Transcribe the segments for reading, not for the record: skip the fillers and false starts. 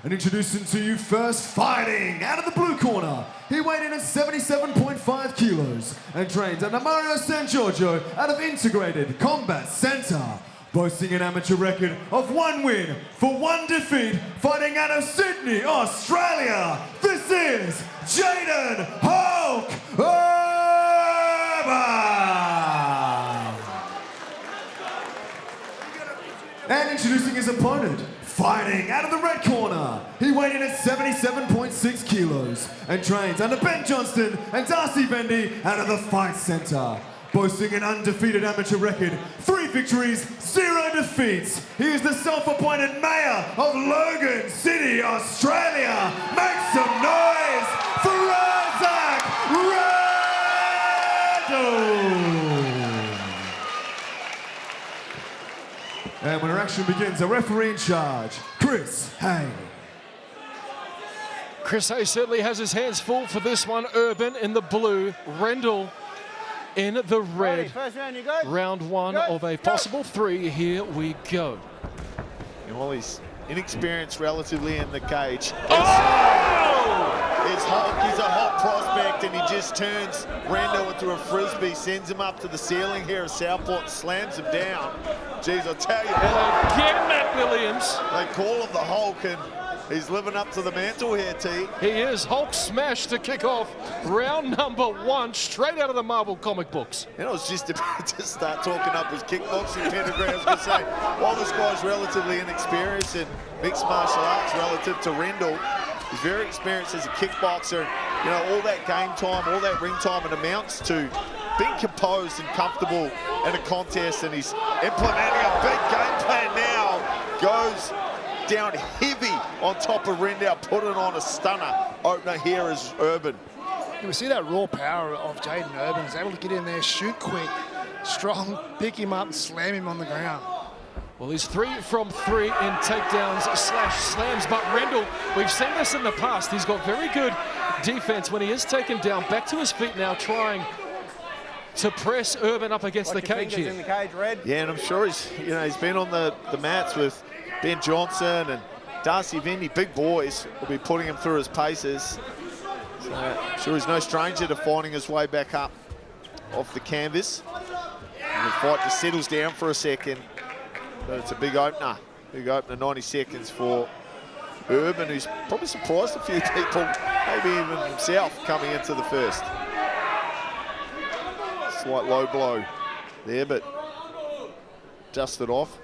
And introducing to you first, fighting out of the blue corner. He weighed in at 77.5 kilos and trains under Mario San Giorgio out of Integrated Combat Center. Boasting an amateur record of 1 win for 1 defeat, fighting out of Sydney, Australia. This is Jayden Hulk Urban! And introducing his opponent, fighting out of the red corner. He weighed in at 77.6 kilos and trains under Ben Johnston and Darcy Vendy out of the Fight Center. Boasting an undefeated amateur record, 3 victories, 0 defeats. He is the self-appointed mayor of Logan City, Australia. Make some noise for Issaac Rendall! And when our action begins, a referee in charge, Chris Hay. Chris Hay certainly has his hands full for this one. Urban in the blue, Rendall in the red. First round, you go. Round 1 of a possible 3. Here we go. And while he's inexperienced relatively in the cage, it's Hulk. He's a hot prospect, and he just turns Rendall into a frisbee, sends him up to the ceiling here at Southport, slams him down. Jeez, I'll tell you what. Again, Matt Williams. They call him the Hulk, and he's living up to the mantle here, T. He is. Hulk smash to kick off round number 1, straight out of the Marvel comic books. And I was just about to start talking up his kickboxing pedigree. I was going to say, while this guy's relatively inexperienced in mixed martial arts relative to Rendall, he's very experienced as a kickboxer. You know, all that game time, all that ring time, it amounts to being composed and comfortable in a contest, and he's implementing a big game plan now. Goes down heavy on top of Rendall, putting on a stunner opener here is Urban. You see that raw power of Jayden Urban. He's able to get in there, shoot quick, strong, pick him up and slam him on the ground. Well, he's 3 from 3 in takedowns / slams, but Rendall, we've seen this in the past. He's got very good defense when he is taken down. Back to his feet now, trying to press Urban up against the cage here. In the cage, Red. Yeah, and I'm sure he's been on the mats with Ben Johnson and Darcy Vendy, big boys, will be putting him through his paces. So I'm sure he's no stranger to finding his way back up off the canvas. And the fight just settles down for a second. But it's a big opener. Big opener, 90 seconds for Urban, who's probably surprised a few people, maybe even himself, coming into the first. Slight low blow there, but dusted off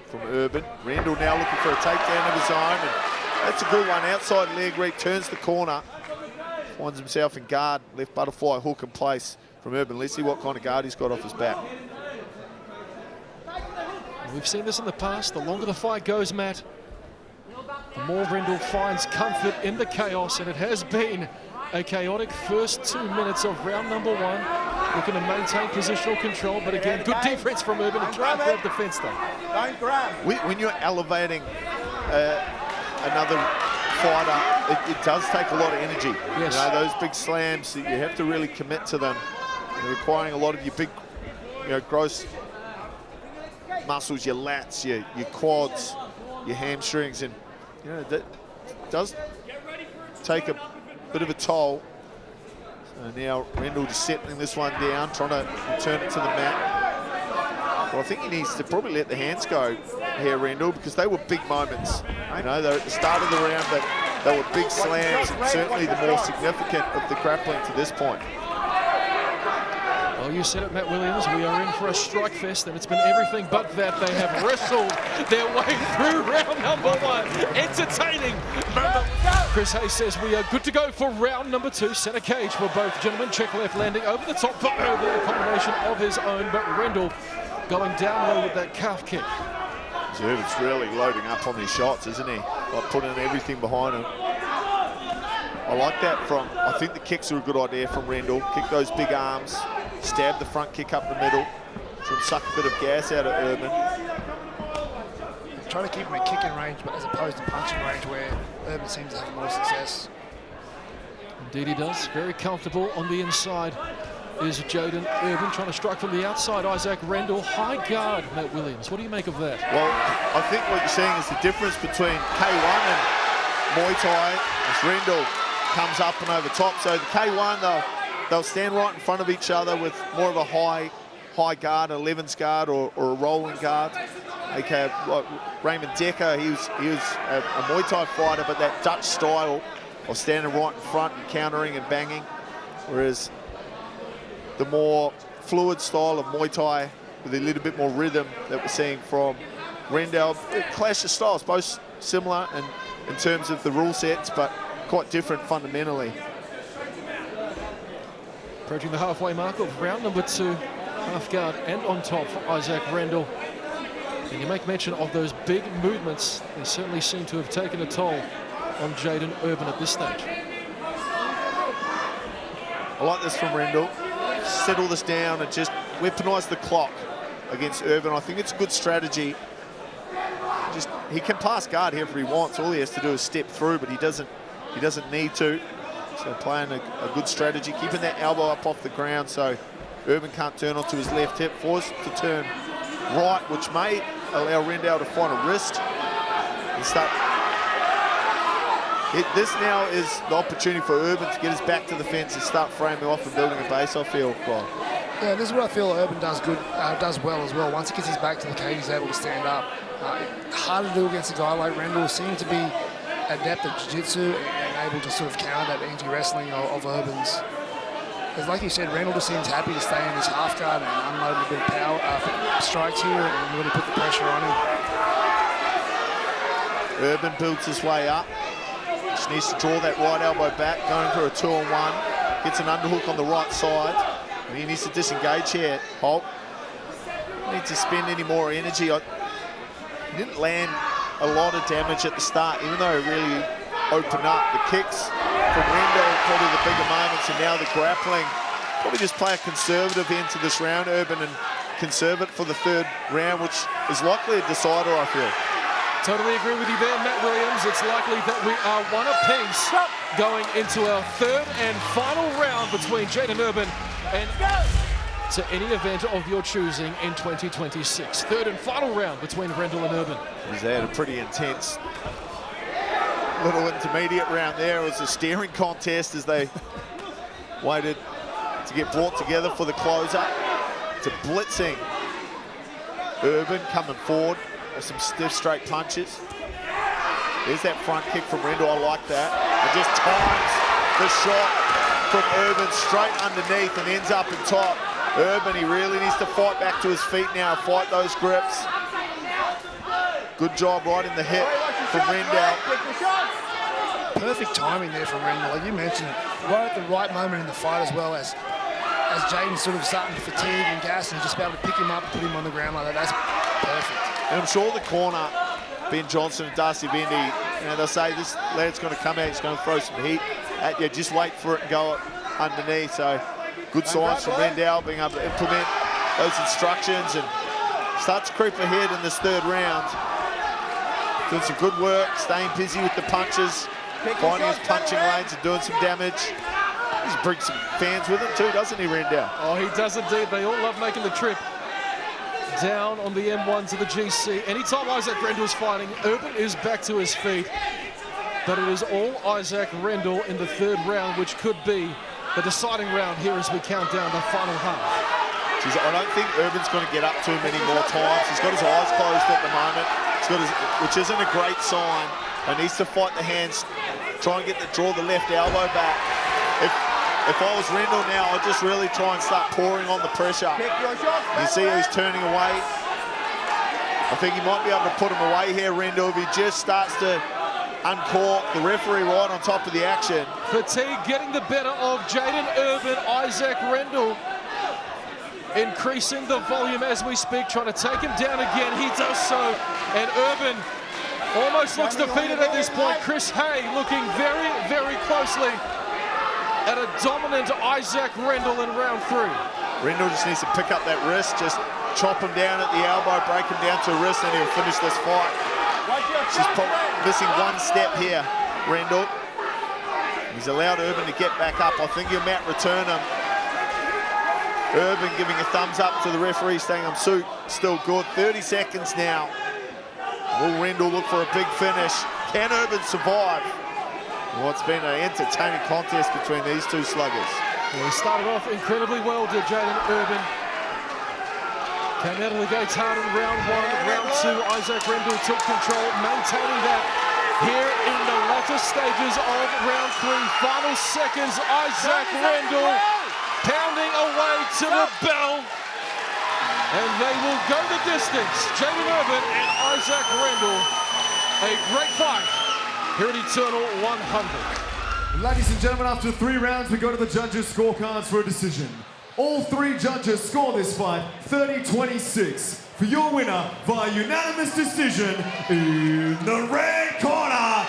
from Urban. Rendall now looking for a takedown of his own, and that's a good one. Outside leg reap, turns the corner, finds himself in guard. Left butterfly hook in place from Urban. Let's see what kind of guard he's got off his back. We've seen this in the past. The longer the fight goes, Matt, the more Rendall finds comfort in the chaos, and it has been a chaotic first 2 minutes of round number 1. Looking to maintain positional control, but again, good defense from Urban and trying to grab the fence though. Don't grab. When you're elevating another fighter, it does take a lot of energy. Yes. You know, those big slams, you have to really commit to them. They're requiring a lot of your big, gross muscles, your lats, your quads, your hamstrings, and that does take a bit of a toll. So now Rendall just settling this one down, trying to return it to the mat. Well, I think he needs to probably let the hands go here, Rendall, because they were big moments. You know, they're at the start of the round, but they were big slams, and certainly the more significant of the grappling to this point. Well, you said it, Matt Williams. We are in for a strike fest, and it's been everything but that. They have wrestled their way through round number 1. Entertaining. Chris Hay says we are good to go for round number 2. Center cage for both gentlemen. Check left landing over the top for Urban, a combination of his own, but Rendall going down low with that calf kick. Urban's really loading up on these shots, isn't he? Like putting everything behind him. I like that I think the kicks are a good idea from Rendall. Kick those big arms, stab the front kick up the middle, try and suck a bit of gas out of Urban. Trying to keep him at kicking range, but as opposed to punching range, where Urban seems to have more success. Indeed he does. Very comfortable on the inside is Jayden Urban, trying to strike from the outside. Issaac Rendall, high guard, Matt Williams. What do you make of that? Well, I think what you're seeing is the difference between K1 and Muay Thai as Rendall comes up and over top. So the K1, they'll stand right in front of each other with more of a high guard, 11's guard or a rolling guard. Okay, like Raymond Decker, he was a Muay Thai fighter, but that Dutch style of standing right in front and countering and banging, whereas the more fluid style of Muay Thai with a little bit more rhythm that we're seeing from Rendall. Clash of styles, both similar and in terms of the rule sets, but quite different fundamentally. Approaching the halfway mark of round number 2, half guard and on top for Issaac Rendall. And you make mention of those big movements. They certainly seem to have taken a toll on Jayden Urban at this stage. I like this from Rendall. Settle this down and just weaponise the clock against Urban. I think it's a good strategy. He can pass guard here if he wants. All he has to do is step through, but he doesn't need to. So playing a good strategy, keeping that elbow up off the ground so Urban can't turn onto his left hip, forced to turn right, which may allow Rendall to find a wrist and start. This now is the opportunity for Urban to get his back to the fence and start framing off and building a base, I feel. Yeah, this is what I feel Urban does well as well. Once he gets his back to the cage, he's able to stand up. Hard to do against a guy like Rendall. Seems to be adept at jiu-jitsu and able to sort of counter that anti-wrestling of Urban's. Because like you said, Rendall just seems happy to stay in his half guard and unload a bit of power strikes here and really put the pressure on him. Urban builds his way up. Just needs to draw that right elbow back, going for a 2-on-1. Gets an underhook on the right side. And he needs to disengage here, Holt. Don't need to spend any more energy. He didn't land a lot of damage at the start, even though it really opened up. The kicks from Rendall, probably the bigger moments, and now the grappling. Probably just play a conservative into this round, Urban, and conserve it for the third round, which is likely a decider, I feel. Totally agree with you there, Matt Williams. It's likely that we are one apiece going into our third and final round between Jayden Urban and to any event of your choosing in 2026. Third and final round between Rendall and Urban. He's had a pretty intense little intermediate round there. It was a staring contest as they waited to get brought together for the closer. To blitzing Urban coming forward with some stiff straight punches. There's that front kick from Rendall, I like that. And just times the shot from Urban straight underneath and ends up in top. Urban, he really needs to fight back to his feet now, fight those grips. Good job right in the hip from Rendall. Perfect timing there from Rendall, like you mentioned it. Right at the right moment in the fight as well, as Jayden's sort of starting to fatigue and gas, and just be able to pick him up and put him on the ground like that. That's perfect. And I'm sure the corner, Ben Johnson and Darcy Vendy, they'll say this lad's going to come out, he's going to throw some heat at you. Just wait for it and go underneath. So good signs from Rendall being able to implement those instructions and start to creep ahead in this third round. Doing some good work, staying busy with the punches, finding his punching lanes and doing some damage. He's bringing some fans with him too, doesn't he, Rendall? Oh, he does indeed. They all love making the trip down on the M1 to the GC. Anytime Issaac Rendall's fighting, Urban is back to his feet. But it is all Issaac Rendall in the third round, which could be the deciding round here as we count down the final half. Jeez, I don't think Urban's going to get up too many more times. He's got his eyes closed at the moment, which isn't a great sign. He needs to fight the hands, try and draw the left elbow back. If I was Rendall now, I'd just really try and start pouring on the pressure. You see how he's turning away. I think he might be able to put him away here, Rendall, if he just starts to uncork the referee right on top of the action. Fatigue getting the better of Jayden Urban. Issaac Rendall increasing the volume as we speak, trying to take him down again. He does so, and Urban almost looks defeated at this point. Chris Hay looking very, very closely at a dominant Issaac Rendall in round 3. Rendall just needs to pick up that wrist, just chop him down at the elbow, break him down to a wrist, and he'll finish this fight. She's missing one step here, Rendall. He's allowed Urban to get back up. I think he'll mat return him. Urban giving a thumbs up to the referee, saying I'm still good. 30 seconds now. Will Rendall look for a big finish? Can Urban survive what's been an entertaining contest between these two sluggers? Well, he started off incredibly well, did Jayden Urban. Came out of the gates hard in round 1. Round 2, Issaac Rendall took control, maintaining that here in the latter stages of round 3. Final seconds, Issaac Rendall pounding away to the bell. And they will go the distance. Jayden Urban and Issaac Rendall. A great fight here at Eternal 100. Ladies and gentlemen, after 3 rounds, we go to the judges' scorecards for a decision. All 3 judges score this fight 30-26 for your winner via unanimous decision in the red corner,